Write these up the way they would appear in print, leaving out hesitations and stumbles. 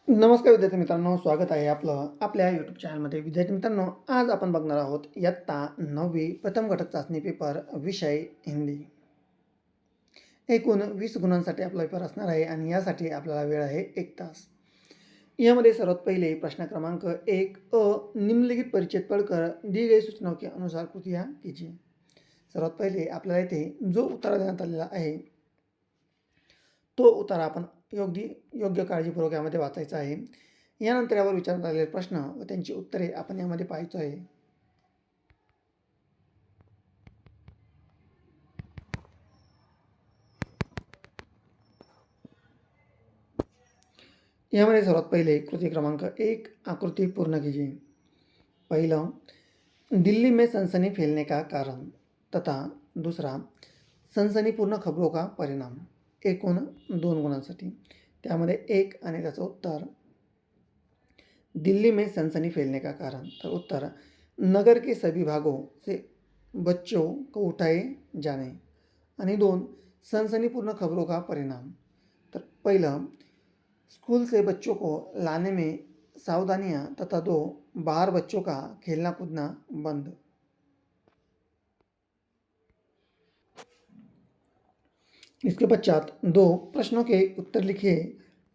नमस्कार विद्यार्थी मित्रांनो, स्वागत आहे आपलं आपल्या यूट्यूब चॅनलमध्ये. विद्यार्थी मित्रांनो, आज आपण बघणार आहोत इयत्ता 9वी प्रथम घटक चाचणी पेपर विषय हिंदी. एकूण 20 गुणांसाठी आपला पेपर असणार आहे आणि यासाठी आपल्याला वेळ आहे 1 तास. यामध्ये सर्वात पहिले प्रश्न क्रमांक 1 निम्नलिखित परिच्छेद पढ़कर दी गई सूचनाओं के अनुसार कृतियाँ कीजिए. सर्वात पहिले आपल्याला इथे जो उत्तर देण्यात आलेला आहे तो उत्तर आपण योग्य काळजीपूर्वक यामध्ये वाचायचा आहे. यानंतर यावर विचारण्यात आलेले प्रश्न व त्यांची उत्तरे आपण यामध्ये पाहायचं आहे. यामध्ये सर्वात पहिले कृती क्रमांक 1 आकृति पूर्ण कीजिए. पहिलं, दिल्ली में सनसनी फैलने का कारण तथा दूसरा सनसनीपूर्ण खबरों का परिणाम. एकूण 2 गुणांसाठी. त्यामध्ये 1 आणि त्याचं उत्तर दिल्ली में सनसनी फैलने का कारण, तर उत्तर नगर के सभी भागों से बच्चों को उठाए जाने. आणि 2 सनसनीपूर्ण खबरों का परिणाम. तर पहिलं, स्कूल से बच्चों को लाने में सावधानियां तथा 2 बाहर बच्चों का खेलना कूदना बंद. इसके पश्चात 2 प्रश्नों के उत्तर लिखिए.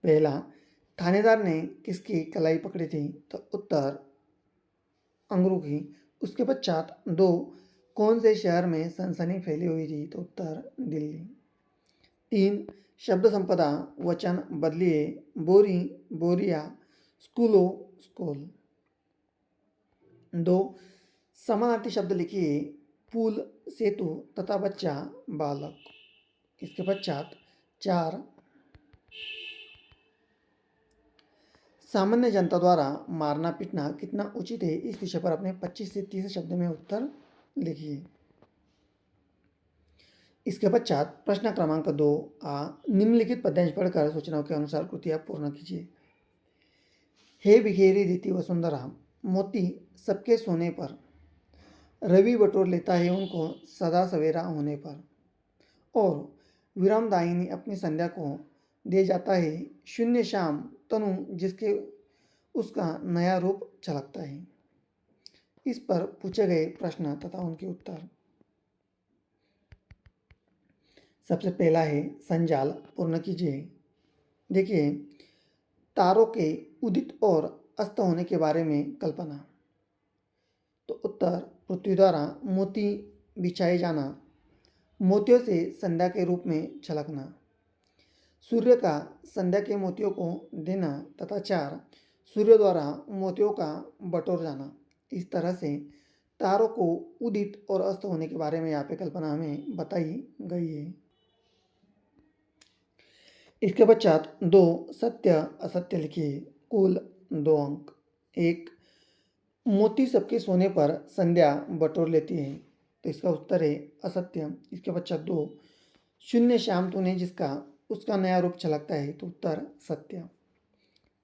पहला, थानेदार ने किसकी कलाई पकड़ी थी, तो उत्तर अंगरू की. उसके पश्चात 2 कौन से शहर में सनसनी फैली हुई थी, तो उत्तर दिल्ली. 3 शब्द संपदा वचन बदलिए. बोरी बोरिया, स्कूलो स्कूल. 2 समानार्थी शब्द लिखिए. पुल सेतु तथा बच्चा बालक. इसके पश्चात 4 सामान्य जनता द्वारा मारना पीटना कितना उचित है, इस विषय पर अपने 25 से 30 शब्द में उत्तर लिखिए. इसके पश्चात प्रश्न क्रमांक 2 निम्नलिखित पद्यांश पढ़कर सूचनाओं के अनुसार कृतियाँ पूर्ण कीजिए. हे बिखेरी रीति वसुंधरा, मोती सबके सोने पर, रवि बटोर लेता है उनको सदा सवेरा होने पर, और विरामदायिनी अपनी संध्या को दे जाता है शून्य शाम तनु जिसके उसका नया रूप झलकता है. इस पर पूछे गए प्रश्न तथा उनके उत्तर. सबसे पहला है संजाल पूर्ण कीजिए. देखिए, तारों के उदित और अस्त होने के बारे में कल्पना. तो उत्तर पृथ्वी द्वारा मोती बिछाए जाना, मोतियों से संध्या के रूप में झलकना, सूर्य का संध्या के मोतियों को देना तथा 4 सूर्य द्वारा मोतियों का बटोर जाना. इस तरह से तारों को उदित और अस्त होने के बारे में यहाँ पे कल्पना हमें बताई गई है. इसके पश्चात 2 सत्य असत्य लिखिए. कुल 2 अंक. 1 मोती सबके सोने पर संध्या बटोर लेती है, तो इसका उत्तर है असत्य. इसके पश्चात 2 शून्य शाम तूने जिसका उसका नया रूप झलकता है, तो उत्तर सत्य.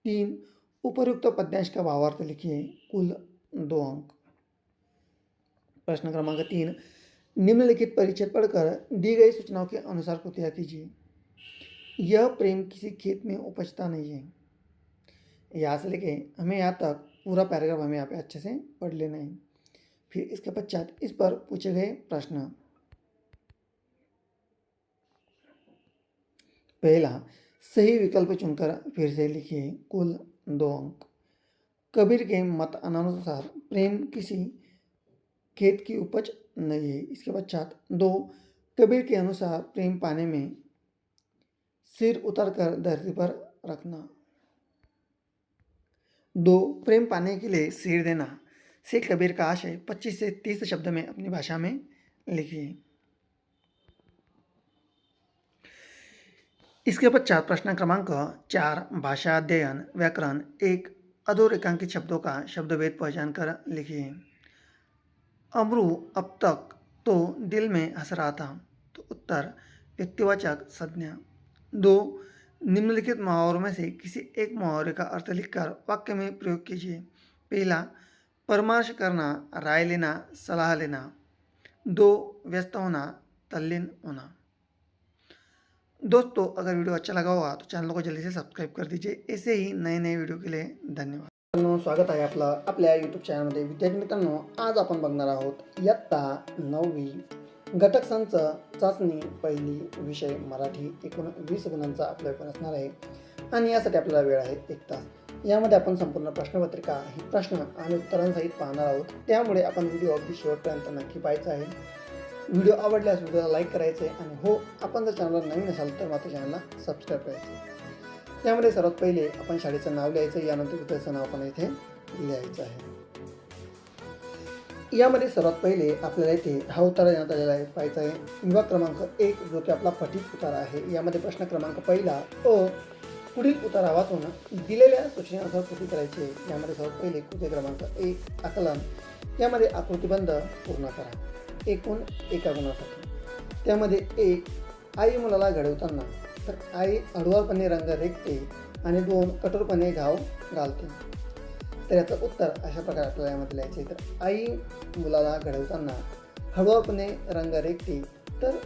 3 उपर्युक्त पद्यांश का भावार्थ लिखिए. कुल 2 अंक. प्रश्न क्रमांक 3 निम्नलिखित परिच्छेद पढ़कर दी गई सूचनाओं के अनुसार कृतियाँ कीजिए. यह प्रेम किसी खेत में उपजता नहीं है. यहाँ से लेके हमें यहाँ तक पूरा पैराग्राफ हमें यहाँ पे अच्छे से पढ़ लेना है. फिर इसके पश्चात इस पर पूछे गए प्रश्न. पहला, सही विकल्प चुनकर फिर से लिखिए. कुल 2 अंक. कबीर के मत अनुसार प्रेम किसी खेत की उपज नहीं है. इसके पश्चात 2 कबीर के अनुसार प्रेम पाने में सिर उतरकर धरती पर रखना. 2 प्रेम पाने के लिए सिर देना से कबीर का आशय 25 से 30 शब्द में अपनी भाषा में लिखिए. इसके पश्चात प्रश्न क्रमांक 4 भाषा अध्ययन व्याकरण 1 अधोरेखांकित शब्दों का शब्दभेद पहचान कर लिखिए. अमरू अब तक तो दिल में हंस रहा था, तो उत्तर व्यक्तिवाचक संज्ञा. 2 निम्नलिखित मुहावरों में से किसी एक मुहावरे का अर्थ लिखकर वाक्य में प्रयोग कीजिए. पहला, परामर्श करना, राय लेना, सलाह लेना. 2 व्यस्त होना, तल्लीन होना. दोस्तों, अगर वीडियो अच्छा लगा होगा तो चैनल को जल्दी से सब्सक्राइब कर दीजिए। ऐसे ही नए नए वीडियो के लिए धन्यवाद मित्रांनो, स्वागत आहे आपलं आपल्या यूट्यूब चॅनलमध्ये। विद्यार्थी मित्रांनो, आज आपण बघणार आहोत इयत्ता 9वी घटक संच चाचणी पहिली विषय मराठी। एकूण 20 गुणांचा आपला पेपर असणार आहे आणि यासाठी आपल्याला वेळ आहे 1 तास। यामध्ये आपण संपूर्ण प्रश्नपत्रिका ही प्रश्न आणि उत्तरांसहित पाहणार आहोत, त्यामुळे आपण व्हिडिओ अगदी शेवटपर्यंत नक्की पाहायचा आहे। व्हिडिओ आवडल्यास व्हिडिओला लाईक करायचे आणि हो, आपण जर चॅनलवर नवीन असाल तर मात्र चॅनलला सबस्क्राईब करायचे। त्यामध्ये सर्वात पहिले आपण शाळेचं नाव लिहायचं, यानंतर विद्यार्थ्याचं नाव आपण इथे लिहायचं आहे। यामध्ये सर्वात पहिले आपल्याला इथे हा उतारा देण्यात आलेला आहे, पाहायचा आहे विभाग क्रमांक 1 जो की आपला पठित उतारा आहे। यामध्ये प्रश्न क्रमांक पहिला पुढील उतारा वाचून दिलेल्या सूचनेनुसार कृती करायची आहे। यामध्ये सर्वात पहिले कृती क्रमांक 1 आकलन, यामध्ये आकृतिबंध पूर्ण करा एकूण एका गुणासाठी। त्यामध्ये 1 आई मुलाला घडवताना, तर आई हळुवारपणे रंग रेखते आणि 2 कठोरपणे घाव घालते। तर याचं उत्तर अशा प्रकारे आपल्याला यामध्ये लिहायचे आहे। तर आई मुलाला घडवताना हळुवारपणे रंग रेखते, तर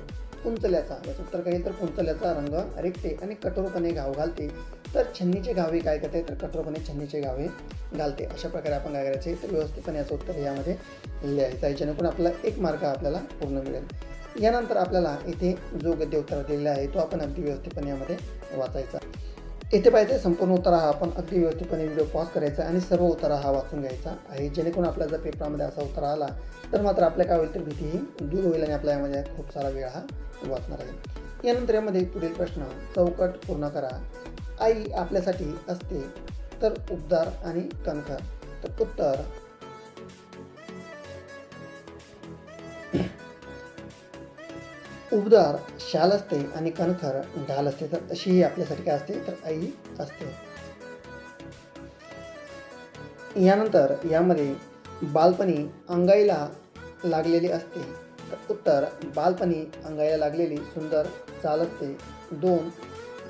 कुंचल्याचा, याचं उत्तर काय तर कुंचल्याचा रंग रेखते आणि कठोरपणे घाव घालते, तर छन्नीचे घावे काय करते तर कठोरपणे छन्नीचे घावे घालते। अशा प्रकारे आपण काय करायचे तर व्यवस्थितपणे याचं उत्तर यामध्ये लिहायचं आहे, जेणेकरून आपल्याला 1 मार्क आपल्याला पूर्ण मिळेल। यानंतर आपल्याला इथे जो गद्य उत्तर दिलेला आहे तो आपण अगदी व्यवस्थितपणे यामध्ये वाचायचा। इथे पाहिजे संपूर्ण उत्तर हा आपण अगदी व्यवस्थितपणे व्हिडिओ पॉज करायचा आणि सर्व उत्तर हा वाचून घ्यायचा आहे, जेणेकरून आपल्याला जर पेपरामध्ये असा उत्तर आला तर मात्र आपल्या काय होईल तर भीतीही दूर होईल आणि आपल्या यामध्ये खूप सारा वेळ हा वाचणार आहे। यानंतर यामध्ये पुढील प्रश्न चौकट पूर्ण करा। आई आपल्यासाठी असते, तर उबदार आणि कणखर, तर उत्तर उबदार शाल असते आणि कणखर ढाल असते, तर अशी ही आपल्यासाठी काय असते तर आई असते। यानंतर यामध्ये बालपणी अंगाईला लागलेली असते, तर उत्तर बालपणी अंगाईला लागलेली सुंदर चाल असते। 2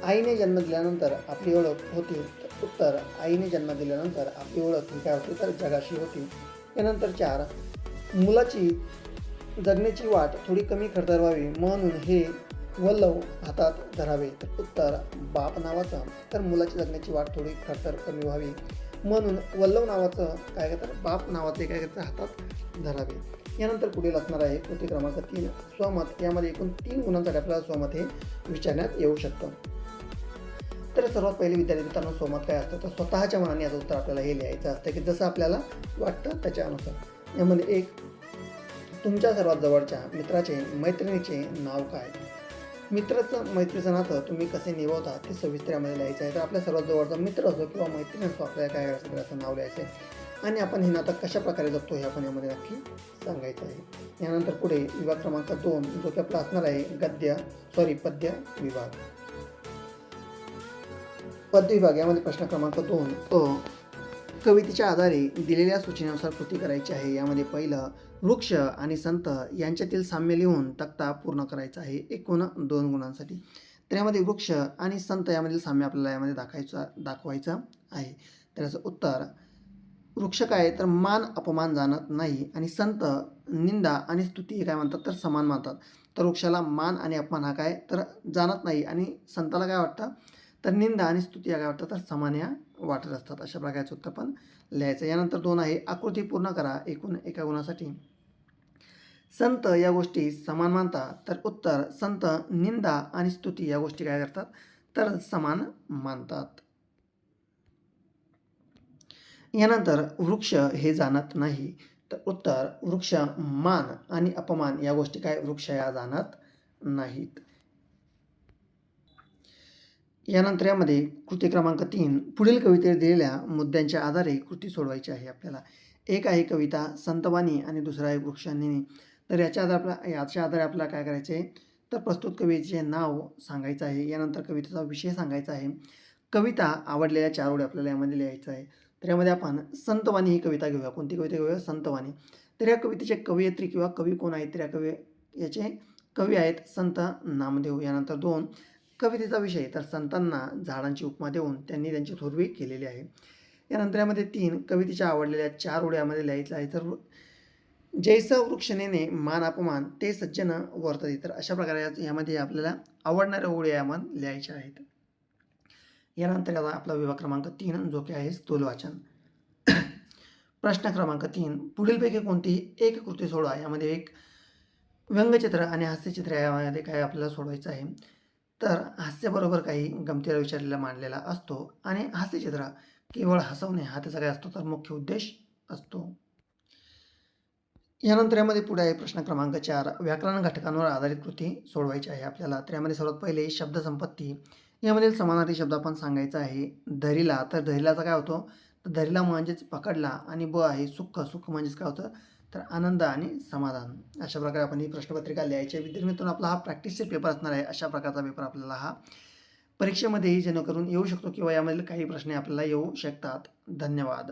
आईने जन्म दिल्यानंतर आपली ओळख होती, तर उत्तर आईने जन्म दिल्यानंतर आपली ओळख ही काय होती तर जगाशी होती। यानंतर 4 मुलाची जगण्याची वाट थोडी कमी खडतर व्हावी म्हणून हे वल्लव हातात धरावे, तर उत्तर बाप नावाचा, तर मुलाची जगण्याची वाट थोडी खडतर कमी व्हावी म्हणून वल्लव नावाचं काय तर बाप नावाचे काय करतं हातात धरावे। यानंतर पुढील असणार आहे कृती क्रमांक 3 स्वमत। यामध्ये एकूण 3 गुणांसाठी आपल्याला स्वमत हे विचारण्यात येऊ शकतं। तर सर्वात पहिले विद्यार्थी मित्रांनो, स्वमत काय असतं तर स्वतःच्या मनाने याचं उत्तर आपल्याला हे लिहायचं असतं की जसं आपल्याला वाटतं त्याच्यानुसार। यामध्ये 1 तुमच्या सर्वात जवळच्या मित्राचे मैत्रिणीचे नाव काय। मित्राचं मैत्रीचं नातं तुम्ही कसे निभावता ते सविस्तर यामध्ये लिहायचं आहे। तर आपल्या सर्वात जवळचा मित्र असो किंवा मैत्रीण असो, आपल्याला काय करायचं त्याचं नाव लिहायचं आहे आणि आपण हे नातं कशा प्रकारे जगतो हे आपण यामध्ये नक्की सांगायचं आहे। यानंतर पुढे विभाग क्रमांक 2 जो की आपला असणार आहे पद्य विभाग। पद्य विभाग यामध्ये प्रश्न क्रमांक 2 कवितेच्या आधारे दिलेल्या सूचनेनुसार कृती करायची आहे। यामध्ये पहिलं वृक्ष आणि संत यांच्यातील साम्य लिहून तक्ता पूर्ण करायचा आहे एकूण 2 गुणांसाठी। तर यामध्ये वृक्ष आणि संत यामधील साम्य आपल्याला यामध्ये दाखवायचं आहे। तर याचं उत्तर वृक्ष काय तर मान अपमान जाणत नाही आणि संत निंदा आणि स्तुती काय म्हणतात तर समान मानतात। तर वृक्षाला मान आणि अपमान हा काय तर जाणत नाही आणि संताला काय वाटतं तर निंदा आणि स्तुती काय वाटतं तर समान या वाटत असतात। अशा प्रकारचं उत्तर पण लिहायचं। यानंतर 2 आहे आकृती पूर्ण करा एकूण एका गुणासाठी। संत या गोष्टी समान मानतात, तर उत्तर संत निंदा आणि स्तुती या गोष्टी काय करतात तर समान मानतात। यानंतर वृक्ष हे जाणत नाही, तर उत्तर वृक्ष मान आणि अपमान या गोष्टी काय वृक्ष या जाणत नाहीत। यानंतर यामध्ये कृती क्रमांक 3 पुढील कवितेत दिलेल्या मुद्द्यांच्या आधारे कृती सोडवायची आहे आपल्याला। एक आहे कविता संतवाणी आणि दुसरा आहे वृक्षांनी। तर याच्या आधारे आपल्याला काय करायचे आहे तर प्रस्तुत कवीचे नाव सांगायचं आहे। यानंतर कवितेचा विषय सांगायचा आहे। कविता आवडलेल्या 4 ओळी आपल्याला यामध्ये लिहायचं आहे। तर यामध्ये आपण संतवाणी ही कविता घेऊया। कोणती कविता घेऊया संतवाणी। तर या कवितेचे कवयित्री किंवा कवी कोण आहेत तर याचे कवी आहेत संत नामदेव। यानंतर 2 कवितेचा विषय तर संतांना झाडांची उपमा देऊन त्यांनी त्यांची थोरवी केलेली आहे। यानंतर यामध्ये 3 कवितेच्या आवडलेल्या 4 ओळी यामध्ये लिहायचं आहे। तर जैसा वृक्ष नेणे मान अपमान ते सज्जन वर्तते, तर अशा प्रकारे यामध्ये आपल्याला आवडणाऱ्या ओळी यामध्ये लिहायच्या आहेत. यानंतर आता आपला विभाग क्रमांक 3 जो की आहे स्थूल वाचन. प्रश्न क्रमांक 3, पुढीलपैकी कोणतीही एक कृती सोडवा. यामध्ये एक व्यंगचित्र आणि हास्यचित्र यामध्ये काय आपल्याला सोडवायचं आहे. तर हास्याबरोबर काही गमतीला विचारलेला मांडलेला असतो आणि हास्यचित्र केवळ हसवणे हा त्याचा काय असतो तर मुख्य उद्देश असतो. यानंतर यामध्ये पुढे आहे प्रश्न क्रमांक 4, व्याकरण घटकांवर आधारित कृती सोडवायची आहे आपल्याला. तर यामध्ये सर्वात पहिले शब्दसंपत्ती यामधील समानार्थी शब्द आपण सांगायचा आहे. धरिला, तर धरिलाचा काय होतो तर धरिला म्हणजेच पकडला आणि ब आहे सुख. सुख म्हणजेच काय होतं तर आनंद आणि समाधान. अशा प्रकारे आपण ही प्रश्नपत्रिका लिहायची आहे. विद्यार्थी मित्रांनो, आपला हा प्रॅक्टिसचा पेपर असणार आहे. अशा प्रकारचा पेपर आपल्याला हा परीक्षेमध्येही जेणेकरून येऊ शकतो किंवा यामधील काही प्रश्न आपल्याला येऊ शकतात. धन्यवाद.